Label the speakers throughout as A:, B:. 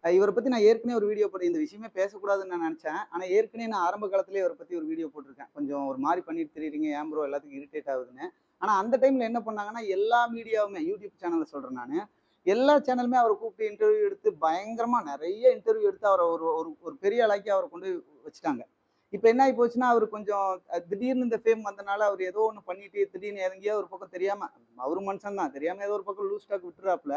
A: இவர பத்தி நான் ஏற்கனவே ஒரு வீடியோ போட்டு இந்த விஷயமே பேசக்கூடாதுன்னு நான் நெனச்சேன். ஆனா ஏற்கனவே நான் ஆரம்ப காலத்திலேயே இவர பத்தி ஒரு வீடியோ போட்டுருக்கேன். கொஞ்சம் ஒரு மாரி பண்ணிட்டு திரியிறீங்க, ஏன் ப்ரோ எல்லாத்துக்கும் இரிட்டேட் ஆகுதுன்னு. ஆனா அந்த டைம்ல என்ன பண்ணாங்கன்னா, எல்லா மீடியாவுமே யூடியூப் சேனல்ல சொல்றேன் நானு. எல்லா சேனலுமே அவர கூப்பிட்டு இன்டர்வியூ எடுத்து பயங்கரமா நெறைய இன்டர்வியூ எடுத்து அவர ஒரு ஒரு ஒரு பெரிய ஆளாக்கி அவர கொண்டு போய் வச்சுட்டாங்க. இப்ப என்ன ஆயி போச்சுன்னா, அவரு கொஞ்சம் திடீர்னு இந்த ஃபேம் வந்தனால அவரு ஏதோ ஒண்ணு பண்ணிட்டு திடீர்னு எங்கேயோ ஒரு பக்கம் தெரியாம அவரும் மனுஷன் தான். தெரியாம ஏதோ ஒரு பக்கம் லூஸ் டாக் விட்டுறாப்புல.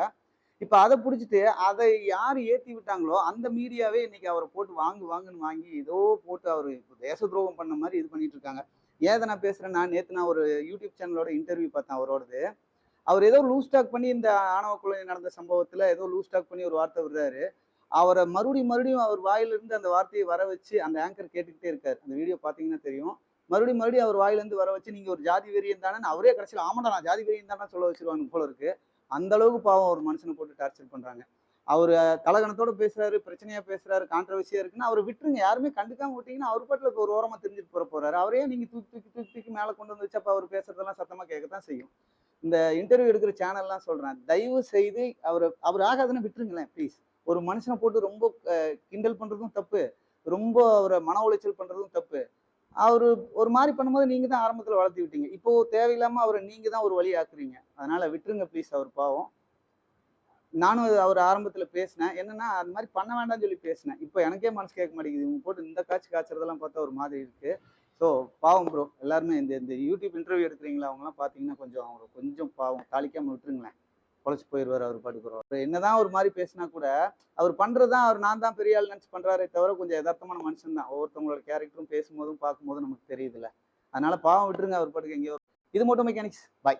A: இப்ப அத புடிச்சுட்டு, அதை யாரு ஏத்தி விட்டாங்களோ, அந்த மீடியாவே இன்னைக்கு அவர போட்டு வாங்கு வாங்குன்னு வாங்கி, ஏதோ போட்டு அவரு தேச துரோகம் பண்ண மாரி இது பண்ணிட்டு இருக்காங்க. ஏன் இத நான் பேசுறேன்னா, நேத்து நான் ஒரு யூடியூப் சேனலோட இன்டர்வியூ பார்த்தேன் அவரோடது. அவர் ஏதோ லூஸ் டாக் பண்ணி இந்த ஆணவ கொலை நடந்த சம்பவத்துல ஏதோ லூஸ் டாக் பண்ணி ஒரு வார்த்தை விடுறாரு. அவர மறுபடியும் மறுபடியும் அவர் வாயிலிருந்து அந்த வார்த்தைய வர வச்சு அந்த ஆங்கர் கேட்டுக்கிட்டே இருக்காரு. அந்த வீடியோ பார்த்தீங்கன்னா தெரியும். மறுபடியும் மறுபடியும் அவர் வாயிலிருந்து வர வச்சு, நீங்க ஒரு ஜாதி வெறியன் தானேன்னு அவரே கடைசியில ஆமாடா நான் ஜாதி வெறியன் தான்டா சொல்ல வச்சுருவாங்க போல இருக்கு. அந்த அளவுக்கு பாவம் ஒரு மனுஷன போட்டு டார்ச்சர் பண்றாங்க. அவரு தலகணத்தோட பேசுறாரு, பிரச்சனையா பேசுறாரு, கான்ட்ரோவர்சியா இருக்குன்னா அவர விட்டுருங்க. யாருமே கண்டுக்காம விட்டீங்கன்னா, அவரு பாட்டுல ஒரு ஓரமா திரிஞ்சுட்டு போறாரு. அவர ஏன் நீங்க தூக்கி தூக்கி தூக்கி தூக்கி மேல கொண்டு வந்து வச்சு, அப்ப அவரு பேசுறதெல்லாம் சத்தமா கேட்கத்தான் செய்யும். இந்த இன்டர்வியூ எடுக்கிற சேனல்லாம் சொல்றேன். தயவு செய்து அவரு ஆகாதுன்னு விட்டுருங்களேன் ப்ளீஸ். ஒரு மனுஷன போட்டு ரொம்ப கிண்டல் பண்றதும் தப்பு. ரொம்ப அவர மன உளைச்சல் பண்றதும் தப்பு. அவரு ஒரு மாரி பண்ணும்போது நீங்க தான் ஆரம்பத்துல வளர்த்தி விட்டீங்க. இப்போ தேவையில்லாம அவர நீங்க தான் ஒரு வழி ஆக்குறீங்க. அதனால விட்டுருங்க ப்ளீஸ் அவர் பாவம். நானும் அவர் ஆரம்பத்துல பேசினேன். என்னன்னா, அந்த மாரி பண்ண வேண்டாம்னு சொல்லி பேசினேன். இப்ப எனக்கே மனசு கேட்க மாட்டேங்குது. இவங்க போட்டு இந்த காய்ச்சறதெல்லாம் பார்த்தா ஒரு மாதிரி இருக்கு. ஸோ பாவம் ப்ரோ. எல்லாருமே இந்த இந்த யூடியூப் இன்டர்வியூ எடுக்குறீங்களா? அவங்கலாம் பார்த்தீங்கன்னா, கொஞ்சம் அவங்கள கொஞ்சம் பாவம் தாளிக்காம விட்டுருங்களேன். பொழச்சு போயிருவாரு அவரு பாட்டுக்கு வருவாரு. அவரு என்னதான் ஒரு மாரி பேசினா கூட, அவர் பண்றது தான் அவர் நான் தான் பெரிய ஆள் நெனச்சு பண்றாரே தவிர, கொஞ்சம் எதார்த்தமான மனுஷன் தான். ஒவ்வொருத்தவங்களோட கேரக்டரும் பேசும்போதும், பார்க்கும்போதும் நமக்கு தெரியுதுல்ல. அதனால பாவம் விட்டுருங்க அவர் பாட்டுக்கு எங்கேயோ இது மட்டும் மெக்கானிக்ஸ். பாய்.